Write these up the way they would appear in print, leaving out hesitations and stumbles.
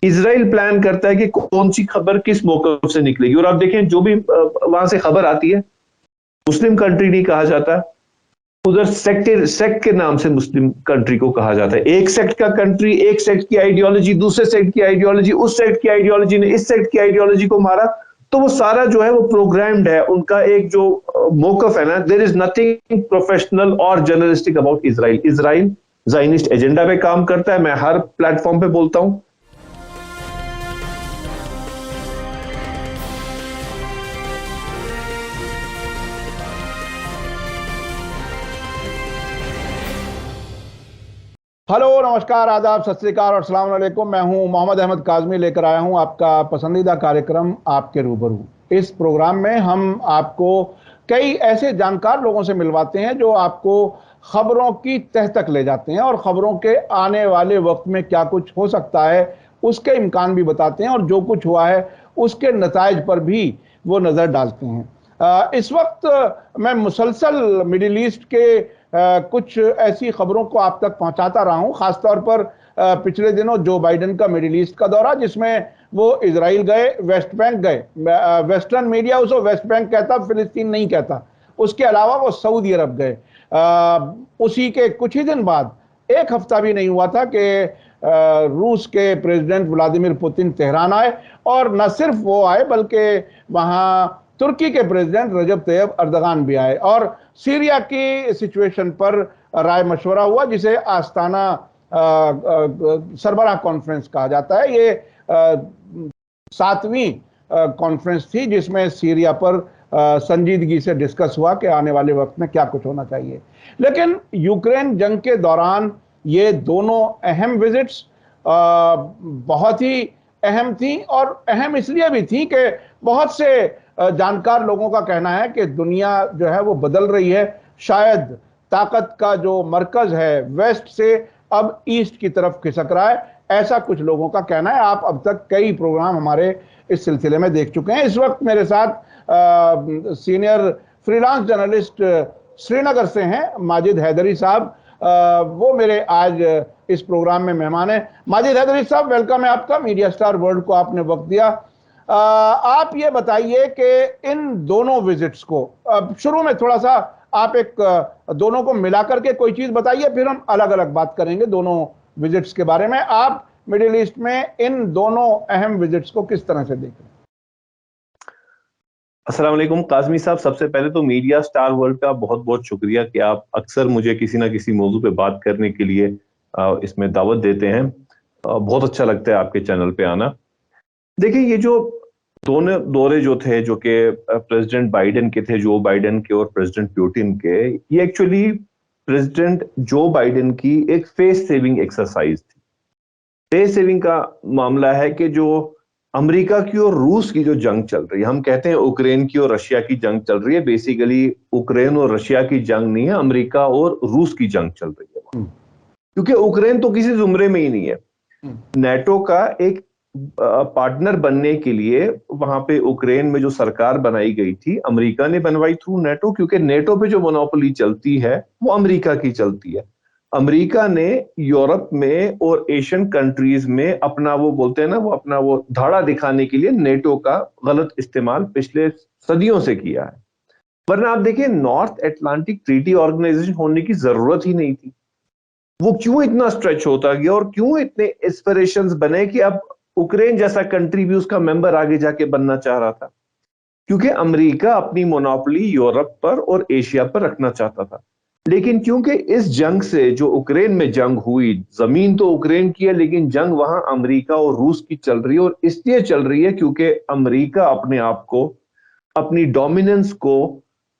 Israel plan करता है कि कौन सी खबर किस मौके से निकलेगी। और आप देखें जो भी वहां से खबर आती है, मुस्लिम कंट्री नहीं कहा जाता, उधर सेक्ट के नाम से मुस्लिम कंट्री को कहा जाता है। एक सेक्ट का कंट्री, एक सेक्ट की आइडियोलॉजी, दूसरे सेक्ट की आइडियोलॉजी, उस सेक्ट की आइडियोलॉजी ने इस सेक्ट की आइडियोलॉजी को मारा। तो वो सारा जो है वो प्रोग्राम्ड है। उनका एक जो मौकफ है ना, देयर इज नथिंग प्रोफेशनल और journalistic about Israel. Israel Zionist agenda पे काम करता है, मैं हर प्लेटफॉर्म पे बोलता हूं। हेलो, नमस्कार, आदाब, सत श्री अकाल और अस्सलाम वालेकुम। मैं हूं मोहम्मद अहमद काज़मी, लेकर आया हूं आपका पसंदीदा कार्यक्रम आपके रूबरू। इस प्रोग्राम में हम आपको कई ऐसे जानकार लोगों से मिलवाते हैं जो आपको खबरों की तह तक ले जाते हैं और खबरों के आने वाले वक्त में क्या कुछ हो सकता है उसके इम्कान भी बताते हैं, और जो कुछ हुआ है उसके नताइज पर भी वो नज़र डालते हैं। इस वक्त मैं मुसलसल मिडिल ईस्ट के कुछ ऐसी खबरों को आप तक पहुंचाता रहा हूं, खासतौर पर पिछले दिनों जो बाइडेन का मिडिल ईस्ट का दौरा, जिसमें वो इजराइल गए, वेस्ट बैंक गए। वेस्टर्न मीडिया उसे वेस्ट बैंक कहता, फिलिस्तीन नहीं कहता। उसके अलावा वो सऊदी अरब गए। उसी के कुछ ही दिन बाद, एक हफ्ता भी नहीं हुआ था कि रूस के प्रेसिडेंट व्लादिमीर पुतिन तेहरान आए, और न सिर्फ वो आए बल्कि वहां तुर्की के प्रेसिडेंट रजब तैयब अर्दगान भी आए, और सीरिया की सिचुएशन पर राय मशवरा हुआ, जिसे आस्ताना सरबराह कॉन्फ्रेंस कहा जाता है। ये 7वीं कॉन्फ्रेंस थी जिसमें सीरिया पर संजीदगी से डिस्कस हुआ कि आने वाले वक्त में क्या कुछ होना चाहिए। लेकिन यूक्रेन जंग के दौरान ये दोनों अहम विजिट्स बहुत ही अहम थी, और अहम इसलिए भी थी कि बहुत से जानकार लोगों का कहना है कि दुनिया जो है वो बदल रही है। शायद ताकत का जो मरकज है वेस्ट से अब ईस्ट की तरफ खिसक रहा है, ऐसा कुछ लोगों का कहना है। आप अब तक कई प्रोग्राम हमारे इस सिलसिले में देख चुके हैं। इस वक्त मेरे साथ सीनियर फ्रीलांस जर्नलिस्ट श्रीनगर से हैं माजिद हैदरी साहब। वो मेरे आज इस प्रोग्राम में मेहमान हैं। माजिद हैदरी साहब, वेलकम है आपका। मीडिया स्टार वर्ल्ड को आपने वक्त दिया। आप ये बताइए कि इन दोनों विजिट्स को, शुरू में थोड़ा सा आप एक दोनों को मिलाकर के कोई चीज बताइए, फिर हम अलग अलग बात करेंगे दोनों विजिट्स के बारे में। आप मिडिल ईस्ट में इन दोनों अहम विजिट्स को किस तरह से देख रहे हैं? अस्सलाम वालेकुम काज़मी साहब, सबसे पहले तो मीडिया स्टार वर्ल्ड का बहुत बहुत शुक्रिया कि आप अक्सर मुझे किसी ना किसी मौजू पे बात करने के लिए इसमें दावत देते हैं। बहुत अच्छा लगता है आपके चैनल पे आना। देखिए, ये जो दोनों दौरे जो थे, जो कि प्रेसिडेंट बाइडेन के थे, जो बाइडेन के और प्रेसिडेंट पुतिन के, ये एक्चुअली प्रेसिडेंट जो बाइडेन की एक फेस सेविंग एक्सरसाइज थी। फेस सेविंग का मामला है कि जो अमेरिका की और रूस की जो जंग चल रही है, हम कहते हैं उक्रेन की और रशिया की जंग चल रही है, बेसिकली उक्रेन और रशिया की जंग नहीं है, अमेरिका और रूस की जंग चल रही है। क्योंकि उक्रेन तो किसी जुमरे में ही नहीं है। नेटो का एक पार्टनर बनने के लिए वहां पे उक्रेन में जो सरकार बनाई गई थी, अमेरिका ने बनवाई थ्रू नेटो, क्योंकि नेटो पे जो मोनोपोली चलती है वो अमेरिका की चलती है। अमेरिका ने यूरोप में और एशियन कंट्रीज में अपना, वो बोलते हैं ना, वो अपना वो धाड़ा दिखाने के लिए नेटो का गलत इस्तेमाल पिछले सदियों से किया है। वरना आप देखिए, नॉर्थ अटलांटिक ट्रीटी ऑर्गेनाइजेशन होने की जरूरत ही नहीं थी। वो क्यों इतना स्ट्रेच होता गया और क्यों इतने एस्पिरेशंस बने कि अब उक्रेन जैसा कंट्री भी उसका मेंबर आगे जाके बनना चाह रहा था? क्योंकि अमेरिका अपनी मोनोपोली यूरोप पर और एशिया पर रखना चाहता था। लेकिन क्योंकि इस जंग से, जो उक्रेन में जंग हुई, जमीन तो उक्रेन की है लेकिन जंग वहां अमेरिका और रूस की चल रही है, और इसलिए चल रही है क्योंकि अमेरिका अपने आप को, अपनी डोमिनेंस को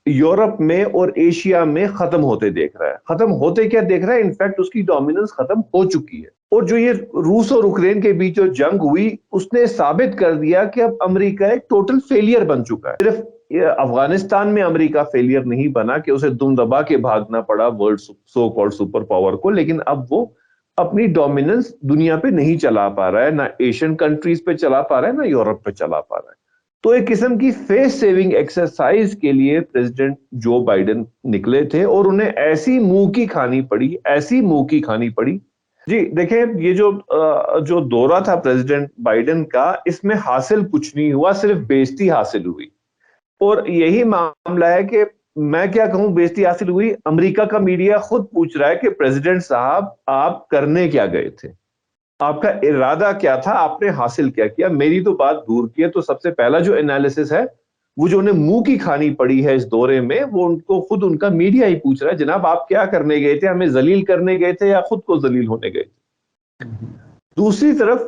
यूरोप में और एशिया में खत्म होते देख रहा है। खत्म होते क्या देख रहा है? इनफैक्ट उसकी डोमिनेंस खत्म हो चुकी है। और जो ये रूस और उक्रेन के बीच जो जंग हुई, उसने साबित कर दिया कि अब अमेरिका एक टोटल फेलियर बन चुका है। सिर्फ अफगानिस्तान में अमेरिका फेलियर नहीं बना कि उसे दुम दबा के भागना पड़ा world so called super power को, लेकिन अब वो अपनी डोमिनेंस दुनिया पे नहीं चला पा रहा है, ना एशियन कंट्रीज पे चला पा रहा है, ना यूरोप पे चला पा रहा है। तो एक किस्म की फेस सेविंग एक्सरसाइज के लिए प्रेसिडेंट जो बाइडेन निकले थे, और उन्हें ऐसी मुंह की खानी पड़ी, ऐसी मुंह की खानी पड़ी जी देखिए, ये जो दौरा था प्रेसिडेंट बाइडेन का, इसमें हासिल कुछ नहीं हुआ, सिर्फ बेइज्जती हासिल हुई। और यही मामला है कि मैं क्या कहूं, बेइज्जती हासिल हुई। अमेरिका का मीडिया खुद पूछ रहा है कि प्रेसिडेंट साहब आप करने क्या गए थे, आपका इरादा क्या था, आपने हासिल क्या किया। मेरी तो बात दूर की है, तो सबसे पहला जो एनालिसिस है, वो जो उन्हें मुंह की खानी पड़ी है इस दौरे में, वो उनको खुद उनका मीडिया ही पूछ रहा है, जनाब आप क्या करने गए थे, हमें जलील करने गए थे या खुद को जलील होने गए थे। दूसरी तरफ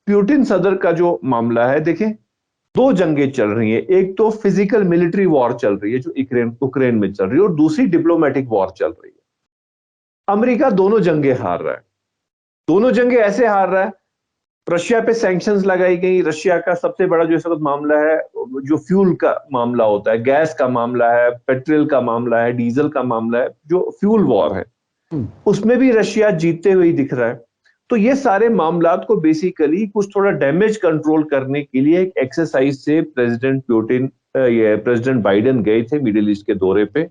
प्यूटिन सदर का जो मामला है, देखें दो जंगें चल रही हैं, एक तो फिजिकल मिलिट्री वॉर चल रही है जो यूक्रेन में चल रही है, और दूसरी डिप्लोमेटिक वॉर चल रही है। अमेरिका दोनों जंगें हार रहा है, दोनों जंगें ऐसे हार रहा है। रशिया पे सैंक्शंस लगाई गई। रशिया का सबसे बड़ा जो इस वक्त मामला है, जो फ्यूल का मामला होता है, गैस का मामला है, पेट्रोल का मामला है, डीजल का मामला है, जो फ्यूल वॉर है, उसमें भी रशिया जीतते हुए दिख रहा है। तो ये सारे मामलात को बेसिकली कुछ थोड़ा डैमेज कंट्रोल करने के लिए एक एक्सरसाइज से प्रेसिडेंट बाइडेन गए थे मिडिल ईस्ट के दौरे पे।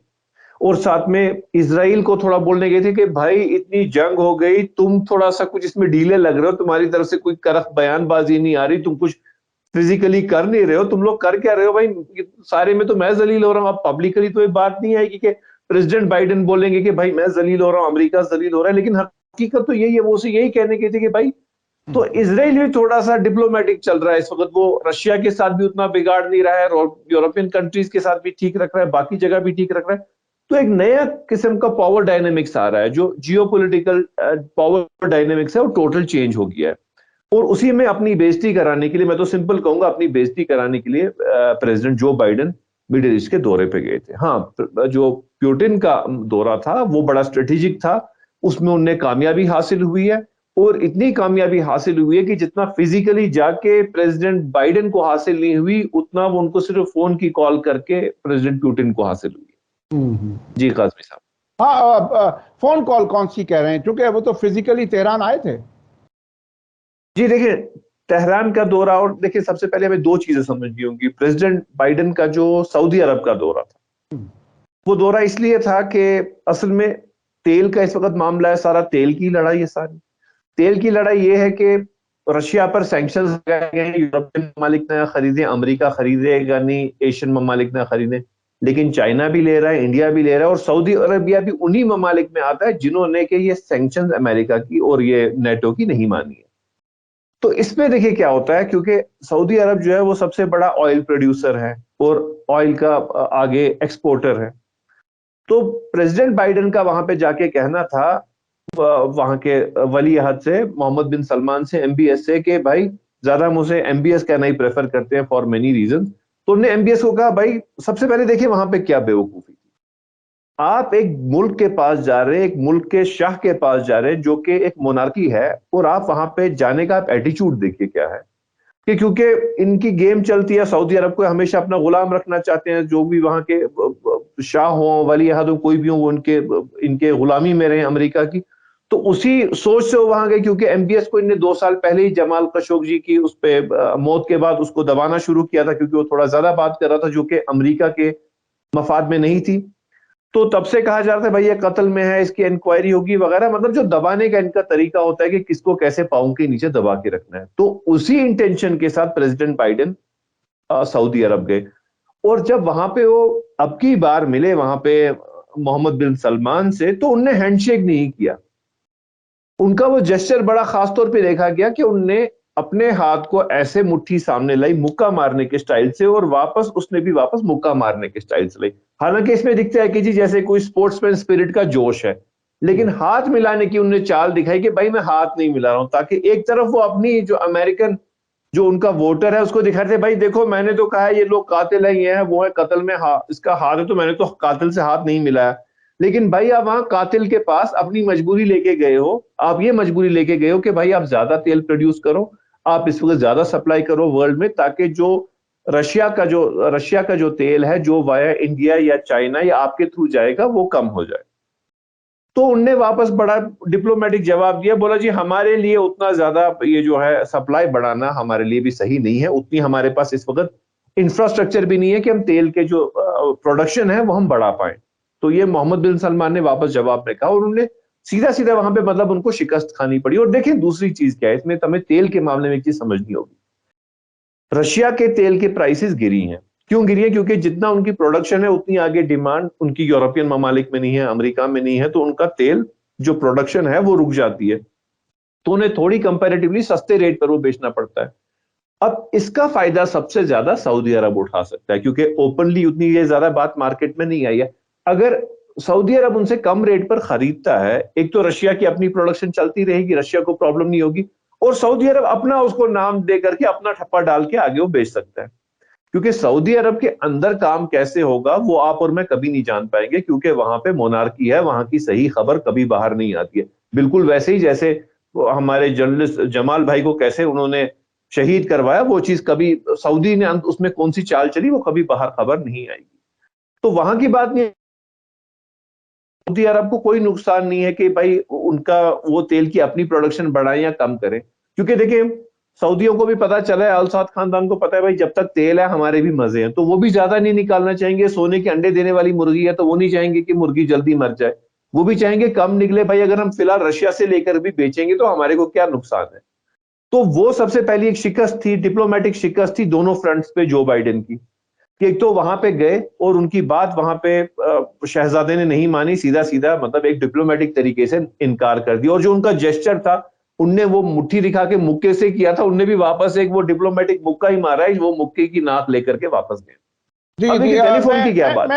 और साथ में इजराइल को थोड़ा बोलने गए थे कि भाई इतनी जंग हो गई, तुम थोड़ा सा कुछ इसमें ढीले लग रहे हो, तुम्हारी तरफ से कोई करख बयानबाजी नहीं आ रही, तुम कुछ फिजिकली कर नहीं रहे हो, तुम लोग कर क्या रहे हो भाई, सारे में तो मैं जलील हो रहा हूं। अब पब्लिकली तो ये बात नहीं आएगी कि प्रेसिडेंट बाइडेन बोलेंगे कि भाई मैं जलील हो रहा हूं, अमेरिका जलील हो रहा है, लेकिन हकीकत तो यही है, वो उसे यही कहने के थे कि भाई, तो इसराइल भी थोड़ा सा डिप्लोमेटिक चल रहा है इस वक्त, वो रशिया के साथ भी उतना बिगाड़ नहीं रहा है, और यूरोपियन कंट्रीज के साथ भी ठीक रख रहा है, बाकी जगह भी ठीक रख रहा है। तो एक नया किस्म का पावर डायनेमिक्स आ रहा है, जो जियोपॉलिटिकल पावर डायनेमिक्स है, वो टोटल चेंज हो गया है। और उसी में अपनी बेइज्जती कराने के लिए, मैं तो सिंपल कहूंगा, अपनी बेइज्जती कराने के लिए president Joe Biden middle east के दौरे पे गए थे। हाँ, जो प्यूटिन का दौरा था वो बड़ा स्ट्रेटेजिक था, उसमें उन्हें कामयाबी हासिल हुई है। और इतनी कामयाबी हासिल हुई है कि जितना फिजिकली जाके प्रेसिडेंट बाइडेन को हासिल नहीं हुई, उतना वो उनको सिर्फ फोन की कॉल करके प्रेसिडेंट प्यूटिन को हासिल हुई है। जी काजमी साहब। हाँ, फोन कॉल कौन सी कह रहे हैं, क्योंकि वो तो फिजिकली तेहरान आए थे। जी देखिए, तेहरान का दौरा, और देखिए सबसे पहले हमें दो चीजें समझनी होंगी। प्रेसिडेंट बाइडेन का जो सऊदी अरब का दौरा था, वो दौरा इसलिए था कि असल में तेल का इस वक्त मामला है, सारा तेल की लड़ाई है। सारी तेल की लड़ाई ये है कि रशिया पर सैंक्शंस लगाए गए हैं, यूरोपियन ममालिक ना खरीदे, अमेरिका खरीदेगा नहीं, एशियन ममालिक ना खरीदे, लेकिन चाइना भी ले रहा है, इंडिया भी ले रहा है, और सऊदी अरबिया भी उन्हीं ममालिक में आता है जिन्होंने कि ये सैंक्शंस अमेरिका की और ये नेटो की नहीं मानी है। तो इसमें देखिए क्या होता है, क्योंकि सऊदी अरब जो है वो सबसे बड़ा ऑयल प्रोड्यूसर है और ऑयल का आगे एक्सपोर्टर है। तो प्रेसिडेंट बाइडेन का वहां पे जाके कहना था, वहां के वली अहद से, मोहम्मद बिन सलमान से, एमबीएस से, कि भाई, ज्यादा हम उसे एमबीएस कहना ही प्रेफर करते हैं फॉर मेनी रीजन। तो उन्होंने एमबीएस को कहा, भाई सबसे पहले देखिए वहां पे क्या बेवकूफी थी। आप एक मुल्क के पास जा रहे हैं, एक मुल्क के शाह के पास जा रहे हैं जो कि एक मोनार्की है, और आप वहां पे जाने का आप एटीट्यूड देखिए क्या है। कि क्योंकि इनकी गेम चलती है, सऊदी अरब को हमेशा अपना गुलाम रखना चाहते हैं, जो भी वहां के शाह हो, वली अहद हो, कोई भी हो, वो इनके गुलामी में रहे अमेरिका की। तो उसी सोच से वो वहां गए, क्योंकि एमबीएस को इनने 2 साल पहले ही जमाल खशोगी की उस पे मौत के बाद उसको दबाना शुरू किया था, क्योंकि वो थोड़ा ज्यादा बात कर रहा था जो कि अमेरिका के मफाद में नहीं थी। तो तब से कहा जा रहा था भाई ये कत्ल में है, इसकी इंक्वायरी होगी वगैरह, मतलब जो दबाने का इनका तरीका होता है कि किसको कैसे पाँव के नीचे दबा के रखना है। तो उसी इंटेंशन के साथ प्रेसिडेंट बाइडेन सऊदी अरब गए। और जब वहां पे वो अब की बार मिले वहां पे मोहम्मद बिन सलमान से, तो उनने हैंडशेक नहीं किया। उनका वो जेस्चर बड़ा खास तौर पे देखा गया कि उनने अपने हाथ को ऐसे मुट्ठी सामने लाई, मुक्का मारने के स्टाइल से, और वापस उसने भी वापस मुक्का मारने के स्टाइल से लाई। हालांकि इसमें दिखता है कि जी जैसे कोई स्पोर्ट्समैन स्पिरिट का जोश है, लेकिन हाथ मिलाने की उन्होंने चाल दिखाई कि भाई मैं हाथ नहीं मिला रहा हूं, ताकि एक तरफ वो अपनी जो अमेरिकन जो उनका वोटर है उसको दिखा रहे, भाई देखो मैंने तो कहा है ये लोग कातिल है, ये है वो है, कत्ल में इसका हाथ है, तो मैंने तो कातिल से हाथ नहीं मिलाया। लेकिन भाई आप वहां कातिल के पास अपनी मजबूरी लेके गए हो, आप ये मजबूरी लेके गए हो कि भाई आप ज्यादा तेल प्रोड्यूस करो, आप इस वक्त ज्यादा सप्लाई करो वर्ल्ड में, ताकि जो रशिया का जो तेल है जो वाया इंडिया या चाइना या आपके थ्रू जाएगा वो कम हो जाए। तो उनने वापस बड़ा डिप्लोमेटिक जवाब दिया, बोला जी हमारे लिए उतना ज्यादा ये जो है सप्लाई बढ़ाना हमारे लिए भी सही नहीं है, उतनी हमारे पास इस वक्त इंफ्रास्ट्रक्चर भी नहीं है कि हम तेल के जो प्रोडक्शन है वो हम बढ़ा पाए। तो ये मोहम्मद बिन सलमान ने वापस जवाब में कहा, और उन्होंने सीधा सीधा वहां पे मतलब उनको शिकस्त खानी पड़ी। और देखें दूसरी चीज क्या है इसमें, हमें तेल के मामले में एक चीज समझनी होगी। रशिया के तेल के प्राइसेस गिरी हैं। क्यों गिरी है? क्योंकि जितना उनकी प्रोडक्शन है उतनी आगे डिमांड उनकी यूरोपियन ममालिक में नहीं है, अमेरिका में नहीं है, तो उनका तेल जो प्रोडक्शन है वो रुक जाती है, तो उन्हें थोड़ी कंपैरेटिवली सस्ते रेट पर वो बेचना पड़ता है। अब इसका फायदा सबसे ज्यादा सऊदी अरब उठा सकता है, क्योंकि ओपनली उतनी ये ज्यादा बात मार्केट में नहीं आई है। अगर सऊदी अरब उनसे कम रेट पर खरीदता है, एक तो रशिया की अपनी प्रोडक्शन चलती रहेगी, रशिया को प्रॉब्लम नहीं होगी, और सऊदी अरब अपना उसको नाम दे करके अपना ठप्पा डाल के आगे वो बेच सकता है। क्योंकि सऊदी अरब के अंदर काम कैसे होगा वो आप और मैं कभी नहीं जान पाएंगे, क्योंकि वहां पे मोनार्की है, वहां की सही खबर कभी बाहर नहीं आती है। बिल्कुल वैसे ही जैसे हमारे जर्नलिस्ट जमाल भाई को कैसे उन्होंने शहीद करवाया, वो चीज कभी सऊदी ने उसमें कौन सी चाल चली वो कभी बाहर खबर नहीं आएगी। तो वहां की बात नहीं, सऊदी अरब को कोई नुकसान नहीं है कि भाई उनका वो तेल की अपनी प्रोडक्शन बढ़ाएं या कम करें। क्योंकि देखिए सऊदियों को भी पता चला है, अल साद खानदान को पता है भाई जब तक तेल है हमारे भी मजे हैं, तो वो भी ज्यादा नहीं निकालना चाहेंगे। सोने के अंडे देने वाली मुर्गी है तो वो नहीं चाहेंगे कि मुर्गी जल्दी मर जाए, वो भी चाहेंगे कम निकले। भाई अगर हम फिलहाल रशिया से लेकर भी बेचेंगे तो हमारे को क्या नुकसान है। तो वो सबसे पहली एक शिकस्त थी, डिप्लोमेटिक शिकस्त थी दोनों फ्रंट्स पे जो बाइडेन की, कि एक तो वहां पे गए और उनकी बात वहां पे शहजादे ने नहीं मानी, सीधा सीधा मतलब एक डिप्लोमेटिक तरीके से इनकार कर दिया। और जो उनका जेस्चर था, उनने वो मुट्ठी दिखा के मुक्के से किया था, उनने भी वापस एक वो डिप्लोमेटिक मुक्का ही मारा है, वो मुक्के की नाक लेकर के वापस गए। जी अब जी देखिए टेलीफोन की क्या बात।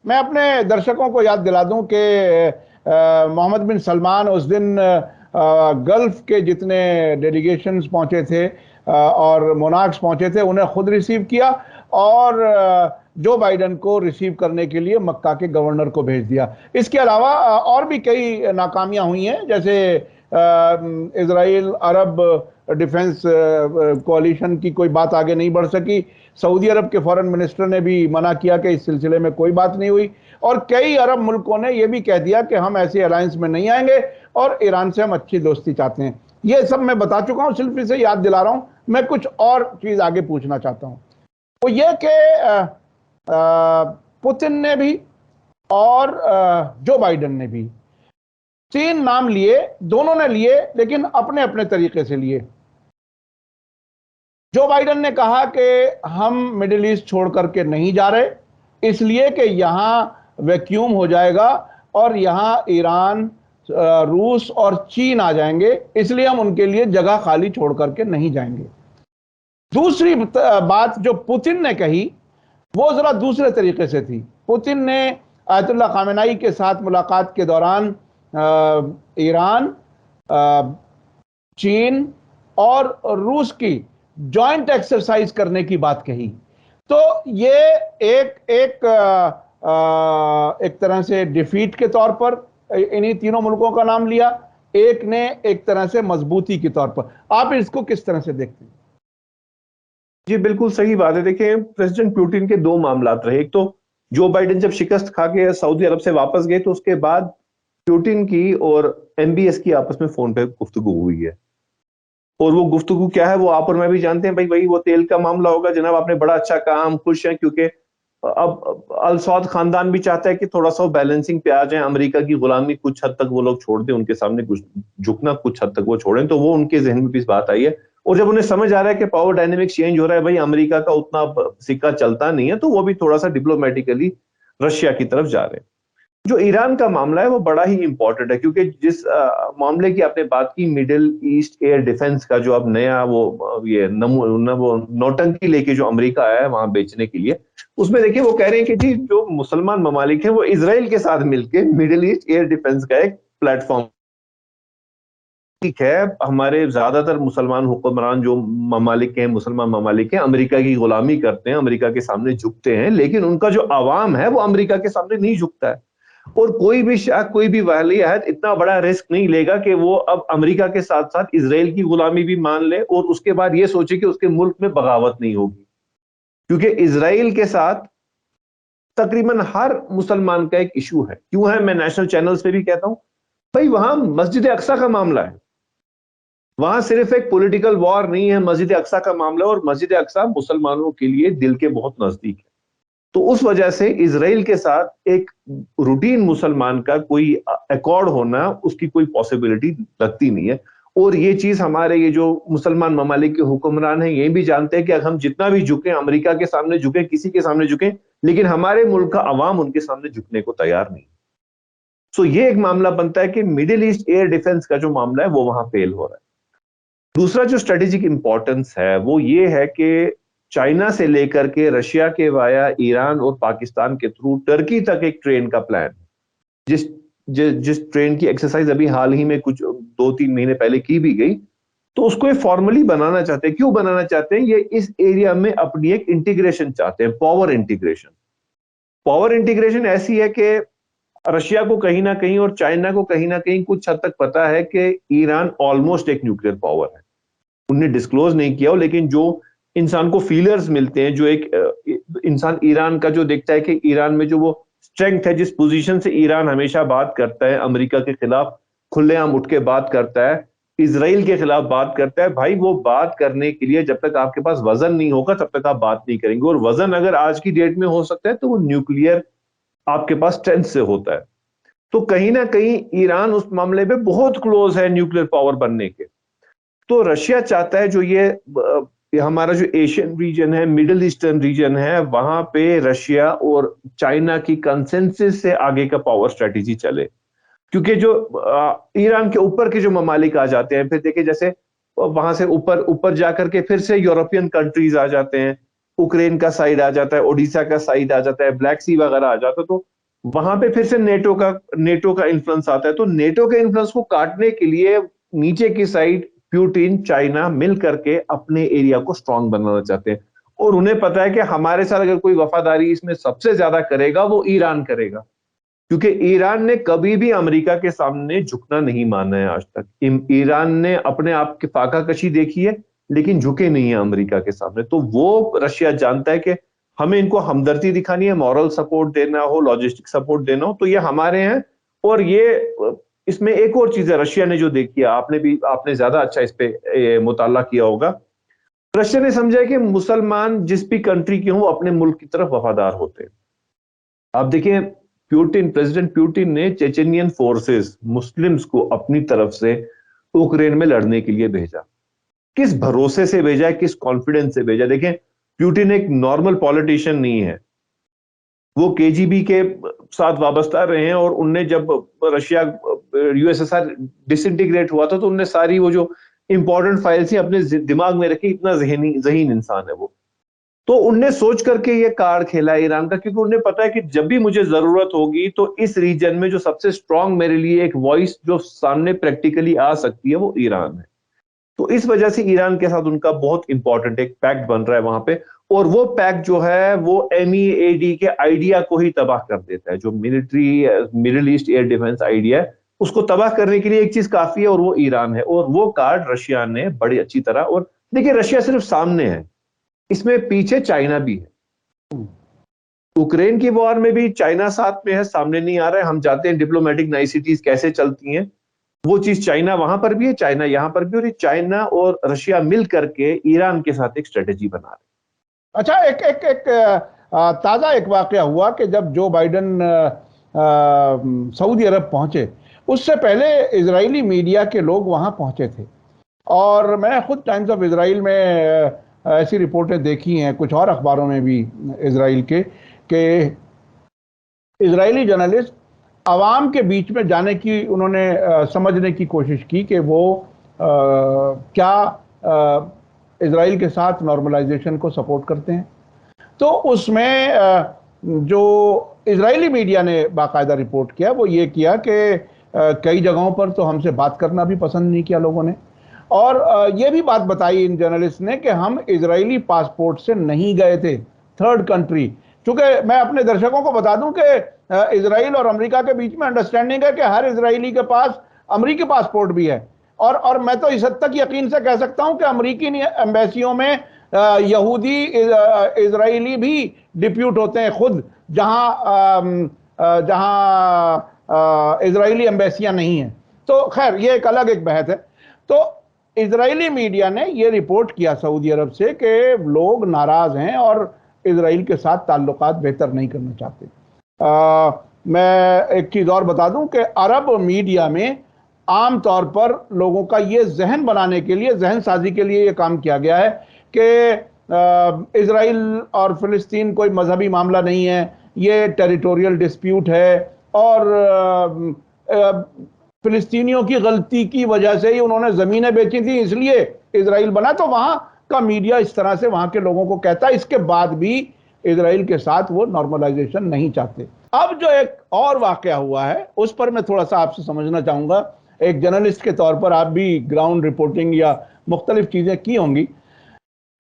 मैं अपने दर्शकों को याद दिला दूं कि मोहम्मद बिन सलमान उस दिन गल्फ के जितने डेलीगेशंस पहुंचे थे और मोनार्क्स पहुंचे थे उन्हें खुद रिसीव किया, और जो बाइडन को रिसीव करने के लिए मक्का के गवर्नर को भेज दिया। इसके अलावा और भी कई नाकामियां हुई हैं, जैसे इजराइल अरब डिफेंस कोalition की कोई बात आगे नहीं बढ़ सकी। सऊदी अरब के फॉरेन मिनिस्टर ने भी मना किया कि इस सिलसिले में कोई बात नहीं हुई, और कई अरब मुल्कों ने यह भी कह दिया कि हम ऐसे अलायंस में नहीं आएंगे और ईरान से हम अच्छी दोस्ती चाहते हैं। ये सब मैं बता चुका हूं, सिर्फ इसे याद दिला रहा हूं। मैं कुछ और चीज आगे पूछना चाहता हूं, वो ये कि पुतिन ने भी और जो बाइडन ने भी 3 नाम लिए, दोनों ने लिए लेकिन अपने अपने तरीके से लिए। जो बाइडन ने कहा कि हम मिडिल ईस्ट छोड़ करके नहीं जा रहे, इसलिए कि यहां वैक्यूम हो जाएगा और यहां ईरान, रूस और चीन आ जाएंगे, इसलिए हम उनके लिए जगह खाली छोड़ करके नहीं जाएंगे। दूसरी बात जो पुतिन ने कही वो जरा दूसरे तरीके से थी। पुतिन ने आयतुल्लाह खामेनेई के साथ मुलाकात के दौरान ईरान, चीन और रूस की जॉइंट एक्सरसाइज करने की बात कही। तो ये एक तरह से डिफीट के तौर पर इन्हीं तीनों मुल्कों का नाम लिया, एक ने एक तरह से मजबूती के तौर पर। आप इसको किस तरह से देखते हैं? जी बिल्कुल सही बात है। देखिए प्रेसिडेंट पुतिन के 2 मामलात रहे। एक तो जो बाइडेन जब शिकस्त खा के सऊदी अरब से वापस गए तो उसके बाद पुतिन की और एमबीएस की आपस में फोन पे गुफ्तगू हुई है, और वो गुफ्तगू क्या है वो आप और मैं भी जानते हैं भाई, वही वो तेल का मामला होगा। जनाब आपने बड़ा अच्छा कहा, हम खुश हैं, क्योंकि अब अल सौद खानदान भी चाहता है कि थोड़ा सा बैलेंसिंग पे आ जाए, अमेरिका की गुलामी कुछ हद तक वो लोग छोड़ दें, उनके सामने कुछ झुकना कुछ हद तक वो छोड़ें, तो वो उनके जहन में भी इस बात आई है। और जब उन्हें समझ आ रहा है कि पावर डायनेमिक्स चेंज हो रहा है, भाई अमेरिका का उतना सिक्का चलता नहीं है, तो वो भी थोड़ा सा डिप्लोमेटिकली रशिया की तरफ जा रहे हैं। जो ईरान का मामला है वो बड़ा ही इंपॉर्टेंट है, क्योंकि जिस मामले की आपने बात की, मिडिल ईस्ट एयर डिफेंस का, जो अब नया वो ये वो नौटंकी लेके जो अमेरिका आया है वहां बेचने के लिए, उसमें देखिए वो कह रहे हैं कि जी जो मुसलमान ममालिक हैं वो इसराइल के साथ मिलकर मिडिल ईस्ट एयर डिफेंस का एक प्लेटफॉर्म, ठीक है हमारे ज्यादातर मुसलमान हुक्मरान जो ममालिक हैं, मुसलमान ममालिक हैं, अमेरिका की गुलामी करते हैं, अमेरिका के सामने झुकते हैं, लेकिन उनका जो अवाम है वो अमेरिका के सामने नहीं झुकता है। और कोई भी शाख, कोई भी वाली अहद इतना बड़ा रिस्क नहीं लेगा कि वो अब अमेरिका के साथ साथ इसराइल की गुलामी भी मान ले और उसके बाद ये सोचे कि उसके मुल्क में बगावत नहीं होगी। क्योंकि इसराइल के साथ तकरीबन हर मुसलमान का एक इशू है। क्यों है? मैं नेशनल चैनल्स पे भी कहता हूं भाई, वहां मस्जिद अक्सा का मामला है, वहां सिर्फ एक पॉलिटिकल वॉर नहीं है, मस्जिद अक्सा का मामला, और मस्जिद अक्सा मुसलमानों के लिए दिल के बहुत नजदीक है। तो उस वजह से इजराइल के साथ एक रूटीन मुसलमान का कोई अकॉर्ड होना उसकी कोई पॉसिबिलिटी लगती नहीं है। और ये चीज हमारे ये जो मुसलमान ममालिक के हुक्मरान हैं ये भी जानते हैं कि अगर हम जितना भी झुके, अमेरिका के सामने झुके, किसी के सामने झुके, लेकिन हमारे मुल्क का अवाम उनके सामने झुकने को तैयार नहीं। सो ये एक मामला बनता है कि मिडिल ईस्ट एयर डिफेंस का जो मामला है वो वहां फेल हो रहा है। दूसरा जो स्ट्रेटेजिक इंपॉर्टेंस है वो ये है कि चाइना से लेकर के रशिया के वाया ईरान और पाकिस्तान के थ्रू टर्की तक एक ट्रेन का प्लान, जिस जिस ट्रेन की एक्सरसाइज अभी हाल ही में कुछ 2-3 महीने पहले की भी गई, तो उसको ये फॉर्मली बनाना चाहते हैं। क्यों बनाना चाहते हैं? ये इस एरिया में अपनी एक इंटीग्रेशन चाहते हैं, पावर इंटीग्रेशन। पावर इंटीग्रेशन ऐसी है कि रशिया को कहीं ना कहीं और चाइना को कहीं ना कहीं कुछ हद तक पता है कि ईरान ऑलमोस्ट एक न्यूक्लियर पावर है। उनने डिस्क्लोज नहीं किया हो, लेकिन जो इंसान को फीलर्स मिलते हैं, जो एक इंसान ईरान का जो देखता है कि ईरान में जो वो स्ट्रेंथ है, जिस पोजीशन से ईरान हमेशा बात करता है, अमेरिका के खिलाफ खुलेआम उठ के बात करता है, इसराइल के खिलाफ बात करता है, भाई वो बात करने के लिए जब तक आपके पास वजन नहीं होगा तब तक आप बात नहीं करेंगे। और वजन अगर आज की डेट में हो सकता है तो वो न्यूक्लियर आपके पास स्ट्रेंथ से होता है। तो कहीं ना कहीं ईरान उस मामले में बहुत क्लोज है न्यूक्लियर पावर बनने के। तो रशिया चाहता है जो ये हमारा जो एशियन रीजन है, मिडिल ईस्टर्न रीजन है, वहां पे रशिया और चाइना की कंसेंसस से आगे का पावर स्ट्रेटेजी चले। क्योंकि जो ईरान के ऊपर के जो ममालिक आ जाते हैं, फिर देखिए जैसे वहां से ऊपर ऊपर जाकर के फिर से यूरोपियन कंट्रीज आ जाते हैं, उक्रेन का साइड आ जाता है, ओडिशा का साइड आ जाता है, ब्लैक सी वगैरह आ जाता है, तो वहां पे फिर से नेटो का इन्फ्लुएंस आता है। तो नेटो के इन्फ्लुएंस को काटने के लिए नीचे की साइड प्यूटिन, चाइना मिल करके अपने एरिया को स्ट्रांग बनाना चाहते हैं। और उन्हें पता है कि हमारे साथ अगर कोई वफादारी इसमें सबसे ज्यादा करेगा वो ईरान करेगा, क्योंकि ईरान ने कभी भी अमेरिका के सामने झुकना नहीं माना है आज तक। ईरान ने अपने आप की फाकाकशी देखी है लेकिन झुके नहीं है अमेरिका के सामने। तो वो रशिया जानता है कि हमें इनको हमदर्दी दिखानी है, मॉरल सपोर्ट देना हो, लॉजिस्टिक सपोर्ट देना हो, तो ये हमारे हैं। और ये इसमें एक और चीज है रशिया ने जो देखी है, आपने ज्यादा अच्छा इस पे मुताला किया होगा। रशिया ने समझा कि मुसलमान जिस भी कंट्री के हों अपने मुल्क की तरफ वफादार होते हैं। आप देखिए प्रेसिडेंट प्यूटिन ने चेचेनियन फोर्सेस, मुस्लिम्स को अपनी तरफ से यूक्रेन में लड़ने के लिए भेजा। किस भरोसे से भेजा है, किस कॉन्फिडेंस से भेजा? देखें, प्यूटिन एक नॉर्मल पॉलिटिशियन नहीं है, वो केजीबी के साथ वाबस्ता रहे हैं। और उनने जब रशिया यूएसएसआर डिसइंटीग्रेट हुआ था तो उनने सारी वो जो इंपॉर्टेंट फाइल्स थी अपने दिमाग में रखी। इतना जहीन इंसान है वो। तो उनने सोच करके ये कार्ड खेला ईरान का, क्योंकि उन्हें पता है कि जब भी मुझे जरूरत होगी तो इस रीजन में जो सबसे स्ट्रांग मेरे लिए एक वॉइस जो सामने प्रैक्टिकली आ सकती है वो ईरान है। तो इस वजह से ईरान के साथ उनका बहुत इंपॉर्टेंट एक पैक्ट बन रहा है वहां पे। और वो पैक्ट जो है वो MEAD के आइडिया को ही तबाह कर देता है। जो middle east air defence idea है उसको तबाह करने के लिए एक चीज काफी है और वो ईरान है। और वो कार्ड रशिया ने बड़ी अच्छी तरह, और देखिए रशिया सिर्फ सामने है, इसमें पीछे चाइना भी है। यूक्रेन की वॉर में भी चाइना साथ में है, सामने नहीं आ रहा है। हम जानते हैं डिप्लोमेटिक नाइसिटीज कैसे चलती हैं, वो चीज चाइना वहां पर भी है, चाइना यहां पर भी। और चाइना और रशिया मिल करके ईरान के साथ एक स्ट्रेटेजी बना रहे। अच्छा, एक ताजा एक वाकया हुआ कि जब जो बाइडन सऊदी अरब पहुंचे, उससे पहले इजरायली मीडिया के लोग वहां पहुंचे थे। और मैं खुद टाइम्स ऑफ इजराइल में ऐसी रिपोर्टें देखी हैं, कुछ और अखबारों में भी इजराइल के, कि इजरायली जर्नलिस्ट आवाम के बीच में जाने की उन्होंने समझने की कोशिश की कि वो क्या इजराइल के साथ नॉर्मलाइजेशन को सपोर्ट करते हैं। तो उसमें जो इजरायली मीडिया ने बाकायदा रिपोर्ट किया वो ये किया कि कई जगहों पर तो हमसे बात करना भी पसंद नहीं किया लोगों ने। और ये भी बात बताई इन जर्नलिस्ट ने कि हम इजरायली पासपोर्ट से नहीं गए थे, थर्ड कंट्री। चूंकि मैं अपने दर्शकों को बता दूं कि इजराइल और अमेरिका के बीच में अंडरस्टैंडिंग है कि हर इजरायली के पास अमेरिकी पासपोर्ट भी है। और मैं तो इस हद तक यकीन से कह सकता हूं कि अमेरिकी एम्बेसियों में यहूदी इजरायली भी डिप्यूट होते हैं खुद, जहां इजरायली एम्बेसियां नहीं हैं। तो खैर ये एक अलग एक बहस है। तो इजरायली मीडिया ने यह रिपोर्ट किया सऊदी अरब से कि लोग नाराज हैं और इसराइल के साथ ताल्लुकात बेहतर नहीं करना चाहते। मैं एक चीज़ और बता दूं कि अरब मीडिया में आम तौर पर लोगों का ये जहन बनाने के लिए, जहन साजी के लिए ये काम किया गया है कि इसराइल और फिलिस्तीन कोई मजहबी मामला नहीं है, ये टेरिटोरियल डिस्प्यूट है और फिलिस्तीनियों की गलती की वजह से ही उन्होंने ज़मीनें बेची थी इसलिए इसराइल बना। तो वहाँ का मीडिया इस तरह से वहाँ के लोगों को कहता है। इसके बाद भी इसराइल के साथ वो नॉर्मलाइजेशन नहीं चाहते। अब जो एक और वाकया हुआ है उस पर मैं थोड़ा सा आपसे समझना चाहूँगा। एक जर्नलिस्ट के तौर पर आप भी ग्राउंड रिपोर्टिंग या मुख्तलिफ चीज़ें की होंगी।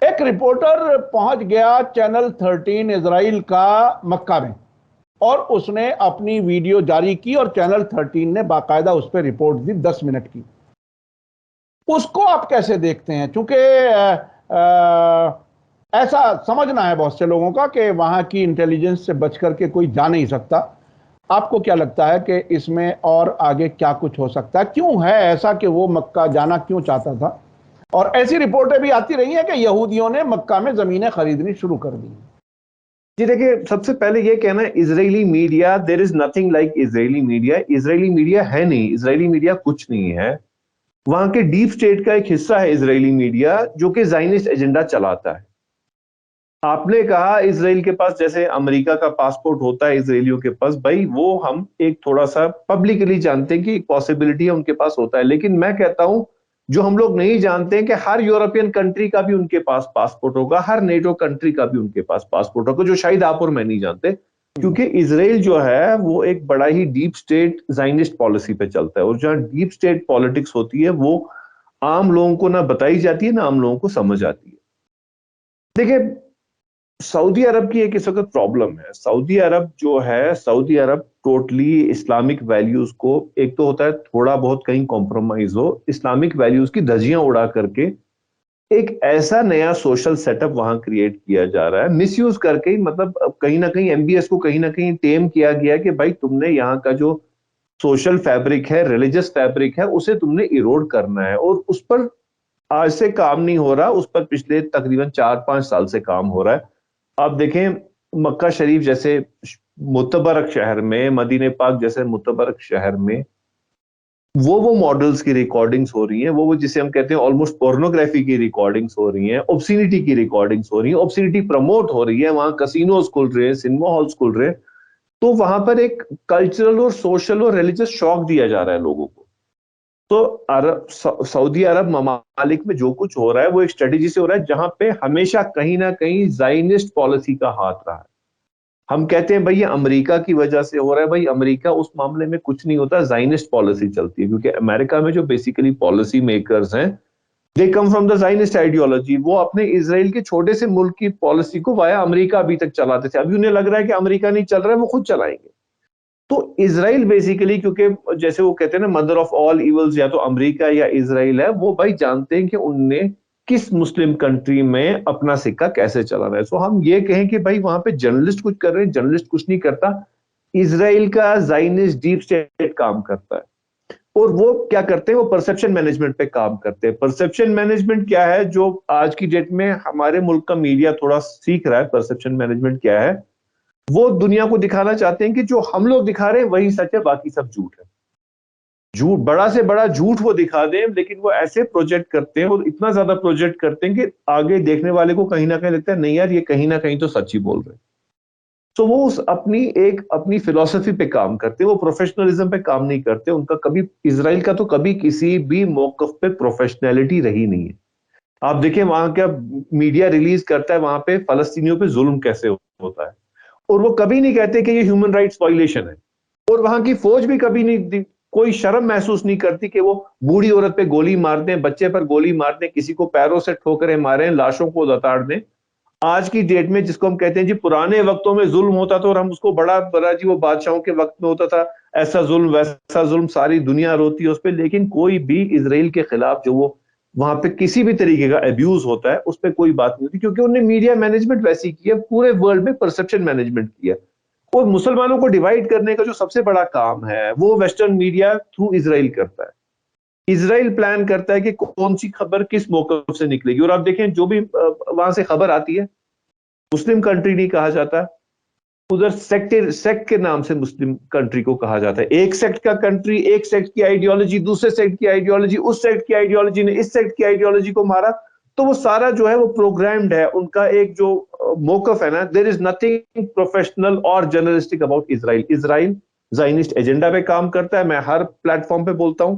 एक रिपोर्टर पहुंच गया चैनल 13 इसराइल का मक्का में और उसने अपनी वीडियो जारी की और चैनल 13 ने बाकायदा उस पर रिपोर्ट दी 10 मिनट की। उसको आप कैसे देखते हैं? चूंकि ऐसा समझना है बहुत से लोगों का कि वहां की इंटेलिजेंस से बच करके कोई जा नहीं सकता। आपको क्या लगता है कि इसमें और आगे क्या कुछ हो सकता है? क्यों है ऐसा कि वो मक्का जाना क्यों चाहता था? और ऐसी रिपोर्टें भी आती रही हैं कि यहूदियों ने मक्का में जमीनें खरीदनी शुरू कर दी। जी देखिए, सबसे पहले ये कहना है Israeli media, there is nothing like Israeli media. Israeli media है नहीं, इजरायली मीडिया कुछ नहीं है। वहां के डीप स्टेट का एक हिस्सा है इजरायली मीडिया, जो कि ज़ायनिस्ट एजेंडा चलाता है। आपने कहा इजराइल के पास जैसे अमेरिका का पासपोर्ट होता है इजरायलियों के पास, भाई वो हम एक थोड़ा सा पब्लिकली जानते हैं कि एक पॉसिबिलिटी है उनके पास होता है। लेकिन मैं कहता हूं जो हम लोग नहीं जानते हैं कि हर यूरोपियन कंट्री का भी उनके पास पासपोर्ट होगा, हर नेटो कंट्री का भी उनके पास पासपोर्ट होगा, जो शायद आप और मैं नहीं जानते। क्योंकि इसराइल जो है वो एक बड़ा ही डीप स्टेट ज़ायनिस्ट पॉलिसी पे चलता है, और जहां डीप स्टेट पॉलिटिक्स होती है वो आम लोगों को ना बताई जाती है ना आम लोगों को समझ आती है। देखिए, सऊदी अरब की एक इस वक्त प्रॉब्लम है। सऊदी अरब जो है, सऊदी अरब टोटली इस्लामिक वैल्यूज को, एक तो होता है थोड़ा बहुत कहीं कॉम्प्रोमाइज हो, इस्लामिक वैल्यूज की धज्जियां उड़ा करके एक ऐसा नया सोशल सेटअप वहां क्रिएट किया जा रहा है मिसयूज करके। मतलब कहीं ना कहीं एमबीएस को कहीं ना कहीं टेम किया गया कि भाई तुमने यहाँ का जो सोशल फैब्रिक है, रिलीजियस फैब्रिक है, उसे तुमने इरोड करना है, और उस पर आज से काम नहीं हो रहा, उस पर पिछले तकरीबन 4-5 साल से काम हो रहा है। आप देखें मक्का शरीफ जैसे मुतबरक शहर में, मदीने पाक जैसे मुतबरक शहर में वो मॉडल्स की रिकॉर्डिंग्स हो रही हैं, वो जिसे हम कहते हैं ऑलमोस्ट पोर्नोग्राफी की रिकॉर्डिंग्स हो रही हैं, ऑब्सिनिटी की रिकॉर्डिंग्स हो रही हैं, ऑब्सिनिटी प्रमोट हो रही है, वहां कसिनोज खुल रहे हैं, सिनेमा हॉल्स खुल रहे हैं। तो वहां पर एक कल्चरल और सोशल और रिलीजियस शॉक दिया जा रहा है लोगों को। तो सऊदी अरब ममालिक में जो कुछ हो रहा है वो एक स्ट्रेटेजी से हो रहा है, जहां पे हमेशा कहीं ना कहीं ज़ायनिस्ट पॉलिसी का हाथ रहा है। हम कहते हैं भाई ये अमेरिका की वजह से हो रहा है, भाई अमेरिका उस मामले में कुछ नहीं होता, ज़ायनिस्ट पॉलिसी चलती है। क्योंकि अमेरिका में जो बेसिकली पॉलिसी मेकर्स हैं, they come from the Zionist ideology. वो अपने इसराइल के छोटे से मुल्क की पॉलिसी को वाया अमेरिका अभी तक चलाते थे। अभी उन्हें लग रहा है कि अमेरिका नहीं चल रहा है, वो खुद चलाएंगे। तो इसराइल बेसिकली, क्योंकि जैसे वो कहते हैं ना मदर ऑफ ऑल इवल्स, या तो अमेरिका या इसराइल है, वो भाई जानते हैं कि उनने किस मुस्लिम कंट्री में अपना सिक्का कैसे चलाना है। सो हम ये कहें कि भाई वहां पे जर्नलिस्ट कुछ कर रहे हैं, जर्नलिस्ट कुछ नहीं करता, इसराइल का ज़ायनिस्ट डीप स्टेट काम करता है। और वो क्या करते हैं, वो परसेप्शन मैनेजमेंट पे काम करते हैं। परसेप्शन मैनेजमेंट क्या है, जो आज की डेट में हमारे मुल्क का मीडिया थोड़ा सीख रहा है। परसेप्शन मैनेजमेंट क्या है, वो दुनिया को दिखाना चाहते हैं कि जो हम लोग दिखा रहे हैं वही सच है, बाकी सब झूठ है। झूठ, बड़ा से बड़ा झूठ वो दिखा दें, लेकिन वो ऐसे प्रोजेक्ट करते हैं, वो इतना ज्यादा प्रोजेक्ट करते हैं कि आगे देखने वाले को कहीं ना कहीं लगता है नहीं यार ये कहीं ना कहीं तो सच ही बोल रहे हैं। तो वो उस अपनी फिलॉसफी पे काम करते हैं, वो प्रोफेशनलिज्म पे काम नहीं करते। उनका कभी, इसराइल का तो कभी किसी भी मौकफ पे प्रोफेशनैलिटी रही नहीं है। आप देखिए वहां क्या मीडिया रिलीज करता है, वहां पे फलस्तीनियों पे जुल्म कैसे होता है, और वो कभी नहीं कहते कि ये ह्यूमन राइट्स वायलेशन है। और वहां की फौज भी कभी नहीं, कोई शर्म महसूस नहीं करती कि वो बूढ़ी औरत पे गोली मार दें, बच्चे पर गोली मार दें, किसी को पैरों से ठोकरें मारें, लाशों को लताड़ दें। आज की डेट में जिसको हम कहते हैं जी पुराने वक्तों में जुल्म होता था और हम उसको बड़ा बड़ा जी वो बादशाहों के वक्त में होता था, ऐसा जुल्म वैसा जुल्म, सारी दुनिया रोती है उस पर, लेकिन कोई भी इसराइल के खिलाफ जो वो वहां पे किसी भी तरीके का अब्यूज होता है उस पर कोई बात नहीं होती, क्योंकि उन्होंने मीडिया मैनेजमेंट वैसी की है, पूरे वर्ल्ड में परसेप्शन मैनेजमेंट किया। और मुसलमानों को डिवाइड करने का जो सबसे बड़ा काम है वो वेस्टर्न मीडिया थ्रू इसराइल करता है। इसराइल प्लान करता है कि कौन सी खबर किस मौके से निकलेगी। और आप देखें जो भी वहां से खबर आती है, मुस्लिम कंट्री नहीं कहा जाता, उधर सेक्ट के नाम से मुस्लिम कंट्री को कहा जाता है। एक सेक्ट का कंट्री, एक सेक्ट की आइडियोलॉजी, दूसरे सेक्ट की आइडियोलॉजी, उस सेक्ट की आइडियोलॉजी ने इस सेक्ट की आइडियोलॉजी को मारा। तो वो सारा जो है वो प्रोग्राम्ड है। उनका एक जो मौकफ है ना, देयर इज नथिंग प्रोफेशनल और journalistic about Israel. Israel Zionist agenda पे काम करता है, मैं हर प्लेटफॉर्म पे बोलता हूं।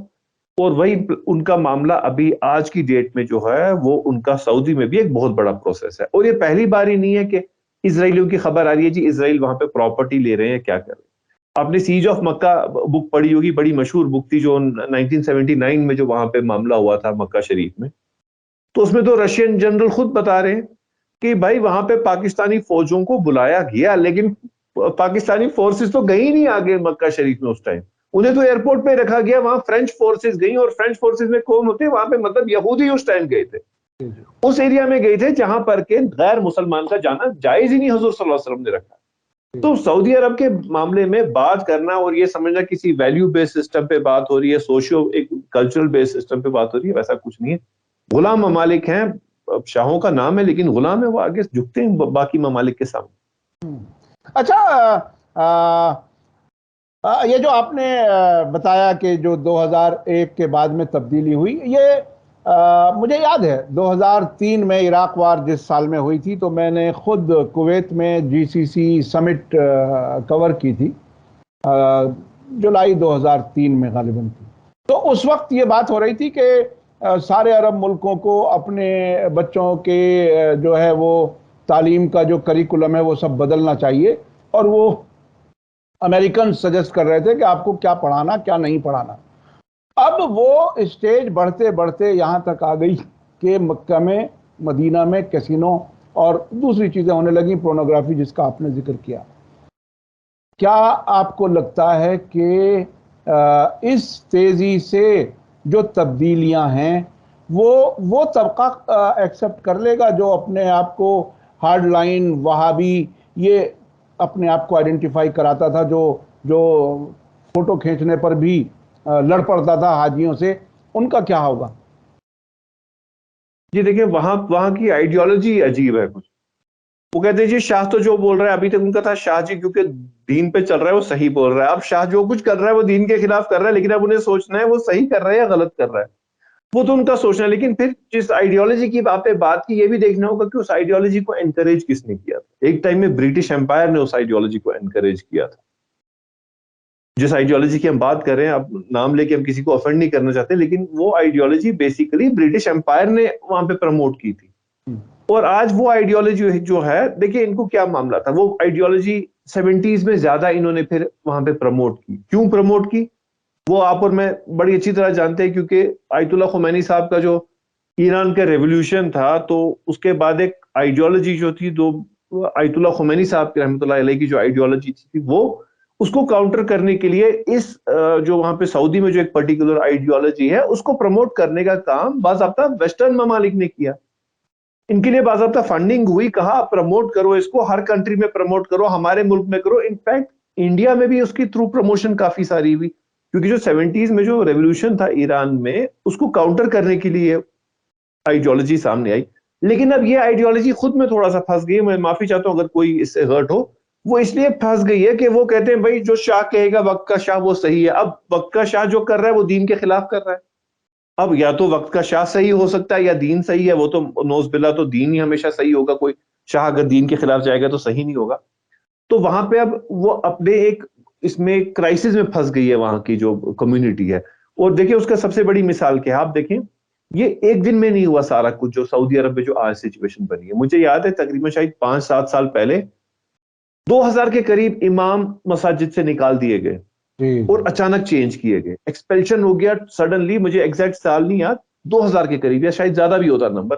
और वही उनका मामला अभी आज की डेट में जो है वो उनका सऊदी में भी एक बहुत बड़ा प्रोसेस है। और ये पहली बार ही नहीं है कि इजराइलियों की खबर आ रही है जी इजराइल वहां पे प्रॉपर्टी ले रहे हैं, क्या कर रहे हैं। आपने सीज ऑफ मक्का बुक पढ़ी होगी, बड़ी मशहूर बुक थी जो 1979 में जो वहां पे मामला हुआ था मक्का शरीफ में। तो उसमें तो रशियन जनरल खुद बता रहे हैं कि भाई वहां पे पाकिस्तानी फौजों को बुलाया गया, लेकिन पाकिस्तानी फोर्सेस तो गई नहीं आगे मक्का शरीफ में उस टाइम। उन्हें तो एयरपोर्ट पे रखा गया, वहां फ्रेंच फोर्सेस गई, और फ्रेंच फोर्सेस में कौन होते वहां पे, मतलब यहूदी उस टाइम गए थे, उस एरिया में गए थे जहां पर के गैर मुसलमान का जाना जायज ही नहीं हुजूर सल्लल्लाहु अलैहि वसल्लम ने रखा। तो सऊदी अरब के मामले में बात करना और ये समझना किसी वैल्यू बेस्ड सिस्टम पे बात हो रही है, सोशियो एक कल्चरल बेस्ड सिस्टम पे बात हो रही है, वैसा कुछ नहीं है। गुलाम ममालिक हैं, शाहों का नाम है लेकिन गुलाम है, वो आगे झुकते हैं बाकी ममालिक के सामने। अच्छा, ये जो आपने बताया कि जो 2001 के बाद में तब्दीली हुई, ये मुझे याद है 2003 में इराक वार जिस साल में हुई थी, तो मैंने खुद कुवैत में जीसीसी समिट कवर की थी, जुलाई 2003 में गालिबन थी। तो उस वक्त ये बात हो रही थी कि सारे अरब मुल्कों को अपने बच्चों के जो है वो तालीम का जो करिकुलम है वो सब बदलना चाहिए, और वो अमेरिकन सजेस्ट कर रहे थे कि आपको क्या पढ़ाना क्या नहीं पढ़ाना। अब वो स्टेज बढ़ते बढ़ते यहाँ तक आ गई कि मक्का में, मदीना में कैसीनो और दूसरी चीज़ें होने लगी, पोर्नोग्राफी जिसका आपने जिक्र किया। क्या आपको लगता है कि इस तेज़ी से जो तब्दीलियां हैं वो तबका एक्सेप्ट कर लेगा जो अपने आप को हार्ड लाइन वहाबी ये अपने आप को आइडेंटिफाई कराता था, जो फोटो खींचने पर भी लड़ पड़ता था हाजियों से, उनका क्या होगा? जी देखिए, वहां वहां की आइडियोलॉजी अजीब है कुछ। वो कहते हैं जी शाह तो जो बोल रहा है, अभी तक उनका था शाह जी क्योंकि दीन पे चल रहा है वो सही बोल रहा है। अब शाह जो कुछ कर रहा है वो दीन के खिलाफ कर रहा है, लेकिन अब उन्हें सोचना है वो सही कर रहा है या गलत कर रहा है, वो तो उनका सोचना है। लेकिन फिर जिस आइडियोलॉजी की आपने बात की, ये भी देखना होगा कि उस आइडियोलॉजी को एनकरेज किसने किया था। एक टाइम में ब्रिटिश एम्पायर ने उस आइडियोलॉजी को एनकरेज किया था। जिस आइडियोलॉजी की हम बात कर रहे हैं, अब नाम लेके हम किसी को ऑफेंड नहीं करना चाहते, लेकिन वो आइडियोलॉजी बेसिकली ब्रिटिश एम्पायर ने वहां पे प्रमोट की थी। और आज वो आइडियोलॉजी जो है, देखिए इनको क्या मामला था, वो आइडियोलॉजी 70s में ज्यादा इन्होंने फिर वहां पे प्रमोट की। क्यों प्रमोट की वो आप और मैं बड़ी अच्छी तरह जानते हैं, क्योंकि आयतुल्लाह खुमैनी साहब का जो ईरान का रेवोल्यूशन था, तो उसके बाद एक आइडियोलॉजी जो थी, दो आयतुल्लाह खुमैनी साहब की रहमतुल्लाह अलैह की जो आइडियोलॉजी थी, वो उसको काउंटर करने के लिए इस जो वहां पे सऊदी में जो एक पर्टिकुलर आइडियोलॉजी है उसको प्रमोट करने का काम बाज़ाब्ता वेस्टर्न ममालिक ने किया। इनके लिए बाज़ाब्ता फंडिंग हुई, कहा प्रमोट करो इसको, हर कंट्री में प्रमोट करो, हमारे मुल्क में करो। इनफैक्ट इंडिया में भी उसकी थ्रू प्रमोशन काफी सारी हुई, क्योंकि जो 70s में जो रेवोल्यूशन था ईरान में, उसको काउंटर करने के लिए आइडियोलॉजी सामने आई। लेकिन अब ये आइडियोलॉजी खुद में थोड़ा सा फंस गई। मैं माफी चाहता हूं अगर कोई इससे हर्ट हो। वो इसलिए फंस गई है कि वो कहते हैं भाई जो शाह कहेगा वक्त का शाह वो सही है। अब वक्त का शाह जो कर रहा है वो दीन के खिलाफ कर रहा है। अब या तो वक्त का शाह सही हो सकता है या दीन सही है, वो तो नोज बिला तो दीन ही हमेशा सही होगा, कोई शाह अगर दीन के खिलाफ जाएगा तो सही नहीं होगा। तो वहां पे अब वो अपने एक इसमें क्राइसिस में फंस गई है वहां की जो कम्युनिटी है। और देखिए उसका सबसे बड़ी मिसाल क्या है, आप देखें ये एक दिन में नहीं हुआ सारा कुछ जो सऊदी अरब में जो आज सिचुएशन बनी है। मुझे याद है तकरीबन शायद 5-7 साल पहले 2000 के करीब इमाम मसाजिद से निकाल दिए गए और अचानक चेंज किए गए, एक्सपेल्शन हो गया सडनली। मुझे एग्जैक्ट साल नहीं याद, 2000 के करीब या शायद ज्यादा भी होता नंबर।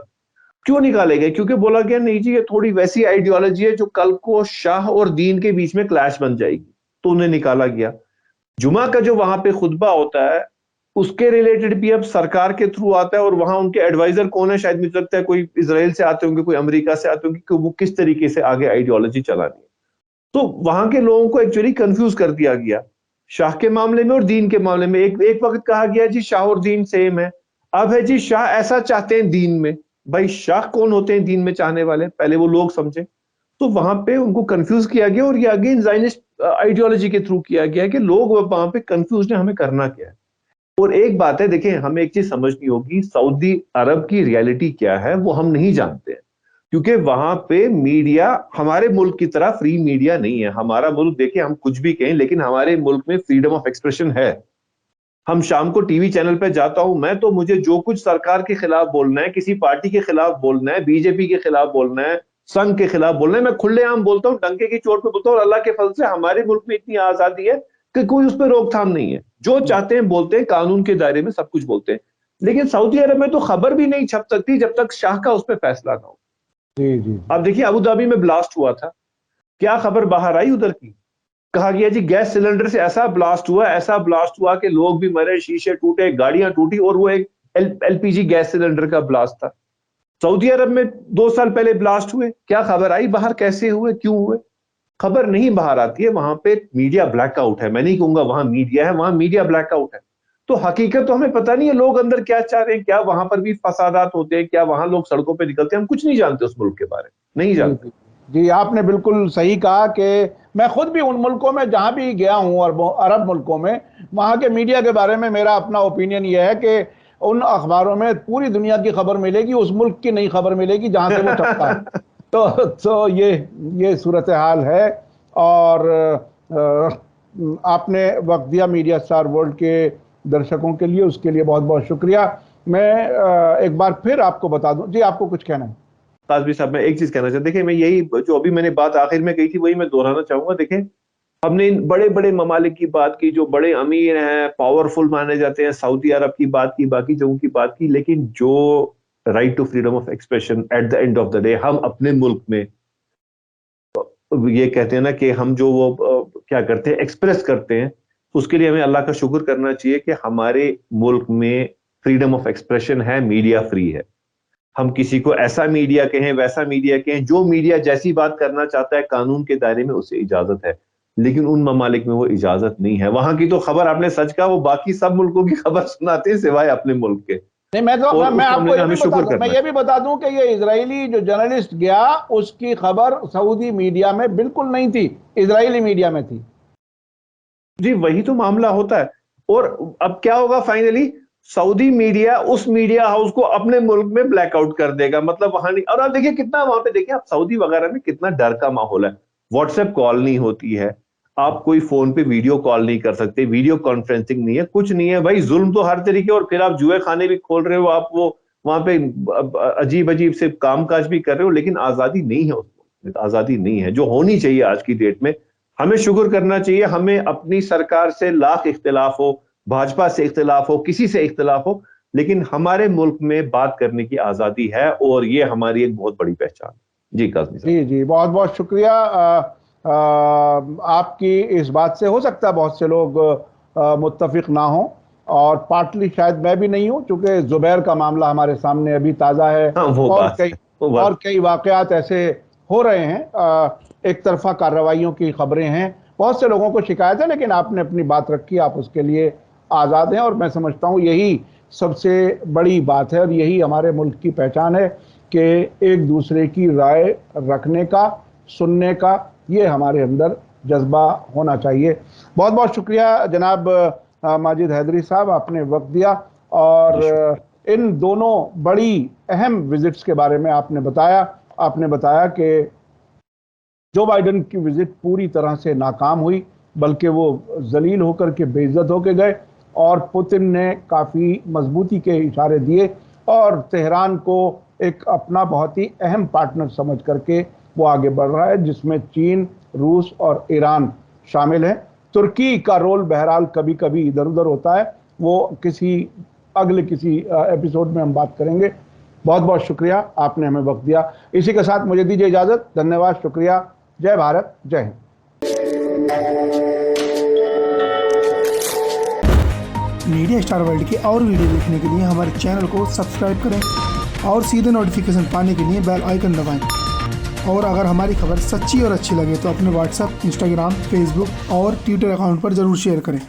क्यों निकाले गए? क्योंकि बोला गया नहीं जी ये थोड़ी वैसी आइडियोलॉजी है जो कल को शाह और दीन के बीच में क्लैश बन जाएगी, तो उन्हें निकाला गया। जुमा का जो वहां पे खुतबा होता है उसके रिलेटेड भी अब सरकार के थ्रू आता है, और वहां उनके एडवाइजर कौन है, शायद मुझे लगता है कोई इजराइल से आते होंगे, कोई अमेरिका से आते होंगे, कि वो किस तरीके से आगे आइडियोलॉजी चलानी है। तो वहां के लोगों को एक्चुअली कंफ्यूज कर दिया गया शाह के मामले में और दीन के मामले में। एक वक्त कहा गया जी शाह और दीन सेम है, अब है जी शाह ऐसा चाहते हैं दीन में। भाई शाह कौन होते हैं दीन में चाहने वाले, पहले वो लोग समझे। तो वहां पे उनको कंफ्यूज किया गया और ये अगेन ज़ायनिस्ट आइडियोलॉजी के थ्रू किया गया कि लोग वहां पे कंफ्यूज हैं हमें करना क्या है। और एक बात है, देखिए हमें एक चीज समझनी होगी, सऊदी अरब की रियलिटी क्या है वो हम नहीं जानते हैं, क्योंकि वहां पे मीडिया हमारे मुल्क की तरह फ्री मीडिया नहीं है। हमारा मुल्क देखिए, हम कुछ भी कहें लेकिन हमारे मुल्क में फ्रीडम ऑफ एक्सप्रेशन है। हम शाम को टीवी चैनल पे जाता हूं मैं, तो मुझे जो कुछ सरकार के खिलाफ बोलना है, किसी पार्टी के खिलाफ बोलना है, बीजेपी के खिलाफ बोलना है, संघ के खिलाफ बोलना है, मैं खुलेआम बोलता हूं, डंके की चोट पे बोलता हूं। और अल्लाह के फजल से हमारे मुल्क में इतनी आजादी है कि कोई उस पर रोकथाम नहीं है। जो चाहते हैं बोलते हैं, कानून के दायरे में सब कुछ बोलते हैं। लेकिन सऊदी अरब में तो खबर भी नहीं छप सकती जब तक शाह का उस पर फैसला ना हो। जी जी। अब देखिए, अबू धाबी में ब्लास्ट हुआ था, क्या खबर बाहर आई उधर की? कहा गया जी गैस सिलेंडर से ऐसा ब्लास्ट हुआ कि लोग भी मरे, शीशे टूटे, गाड़ियां टूटी, और वो एक एलपीजी गैस सिलेंडर का ब्लास्ट था। सऊदी अरब में 2 साल पहले ब्लास्ट हुए, क्या खबर आई बाहर, कैसे हुए, क्यों हुए? खबर नहीं बाहर आती है। वहां पे मीडिया ब्लैकआउट है। मैं नहीं कहूंगा वहां मीडिया है, वहां मीडिया ब्लैकआउट है। तो हकीकत तो हमें पता नहीं है लोग अंदर क्या चाह रहे हैं, क्या वहां पर भी फसादात होते हैं, क्या वहां लोग सड़कों पे निकलते हैं, हम कुछ नहीं जानते उस मुल्क के बारे में, नहीं जी जानते। जी जी, आपने बिल्कुल सही कहा कि मैं खुद भी उन मुल्कों में जहां भी गया हूं और अरब मुल्कों में, वहां के मीडिया के बारे में मेरा अपना ओपिनियन यह है कि उन अखबारों में पूरी दुनिया की खबर मिलेगी, उस मुल्क की नहीं खबर मिलेगी जहां से वो छपता है। तो ये सूरत हाल है। और आपने वक्त दिया मीडिया स्टार वर्ल्ड के दर्शकों के लिए, उसके लिए बहुत बहुत शुक्रिया। मैं एक बार फिर आपको बता दूं, जी आपको कुछ कहना है? काज़मी साहब, मैं एक चीज कहना चाहता, देखिए मैं यही जो अभी मैंने बात आखिर में कही थी वही मैं दोहराना चाहूंगा। देखिए, हमने इन बड़े बड़े ममालिक की बात की, जो बड़े अमीर हैं, पावरफुल माने जाते हैं, सऊदी अरब की बात की, बाकी जगहों की बात की, लेकिन जो right to freedom of expression at the end of the day हम अपने मुल्क में ये कहते हैं ना कि हम जो वो क्या करते हैं, एक्सप्रेस करते हैं, उसके लिए हमें अल्लाह का शुक्र करना चाहिए कि हमारे मुल्क में फ्रीडम ऑफ एक्सप्रेशन है, मीडिया फ्री है। हम किसी को ऐसा मीडिया कहें, वैसा मीडिया कहें, जो मीडिया जैसी बात करना चाहता है कानून के दायरे में उसे इजाजत है। लेकिन उन ममालिक में वो इजाजत नहीं है। वहां की तो खबर आपने सच कहा, वो बाकी सब मुल्कों की खबर सुनाते हैं सिवाय अपने मुल्क के। नहीं, मैं और मैं उस आपको मामले में ये भी हमें बता शुक्र दूं, मैं करना ये भी बता दूं कि ये इजरायली जो जर्नलिस्ट गया, उसकी खबर सऊदी मीडिया में बिल्कुल नहीं थी, इजरायली मीडिया में थी। जी, वही तो मामला होता है। और अब क्या होगा फाइनली, सऊदी मीडिया उस मीडिया हाउस को अपने मुल्क में ब्लैकआउट कर देगा, मतलब वहां नहीं। और आप देखिए कितना वहां पे, देखिए आप सऊदी वगैरह में कितना डर का माहौल है। व्हाट्सएप कॉल नहीं होती है, आप कोई फोन पे वीडियो कॉल नहीं कर सकते, वीडियो कॉन्फ्रेंसिंग नहीं है, कुछ नहीं है भाई, जुल्म तो हर तरीके। और फिर आप जुए खाने भी खोल रहे हो, आप वो वहां पे अजीब अजीब से कामकाज भी कर रहे हो, लेकिन आजादी नहीं है उसको, आजादी नहीं है जो होनी चाहिए आज की डेट में। हमें शुक्र करना चाहिए, हमें अपनी सरकार से लाख इख्तिलाफ हो, भाजपा से इख्तिलाफ हो, किसी से इख्तिलाफ हो, लेकिन हमारे मुल्क में बात करने की आजादी है, और ये हमारी एक बहुत बड़ी पहचान। जी काज़मी साहब। जी जी, बहुत बहुत शुक्रिया। आपकी इस बात से हो सकता है बहुत से लोग मुत्तफिक ना हों, और पार्टली शायद मैं भी नहीं हूं, चूंकि जुबैर का मामला हमारे सामने अभी ताज़ा है, हाँ, वो और बात है, वो बात। और कई वाकयात ऐसे हो रहे हैं, एक तरफा कार्रवाइयों की खबरें हैं, बहुत से लोगों को शिकायत है, लेकिन आपने अपनी बात रखी, आप उसके लिए आज़ाद हैं। और मैं समझता हूँ यही सबसे बड़ी बात है, और यही हमारे मुल्क की पहचान है कि एक दूसरे की राय रखने का, सुनने का, ये हमारे अंदर जज्बा होना चाहिए। बहुत बहुत शुक्रिया जनाब माजिद हैदरी साहब, आपने वक्त दिया, और इन दोनों बड़ी अहम विजिट्स के बारे में आपने बताया कि जो बाइडन की विजिट पूरी तरह से नाकाम हुई, बल्कि वो जलील होकर के बेइज्जत होकर गए, और पुतिन ने काफ़ी मजबूती के इशारे दिए, और तेहरान को एक अपना बहुत ही अहम पार्टनर समझ करके वो आगे बढ़ रहा है, जिसमें चीन, रूस और ईरान शामिल हैं। तुर्की का रोल बहरहाल कभी कभी इधर उधर होता है, वो किसी एपिसोड में हम बात करेंगे। बहुत बहुत शुक्रिया, आपने हमें वक्त दिया। इसी के साथ मुझे दीजिए इजाज़त। धन्यवाद, शुक्रिया। जय भारत, जय हिंद। मीडिया स्टार वर्ल्ड की और वीडियो देखने के लिए हमारे चैनल को सब्सक्राइब करें, और सीधे नोटिफिकेशन पाने के लिए बेल आइकन दबाएं। और अगर हमारी खबर सच्ची और अच्छी लगे तो अपने व्हाट्सएप, इंस्टाग्राम, फेसबुक और ट्विटर अकाउंट पर ज़रूर शेयर करें।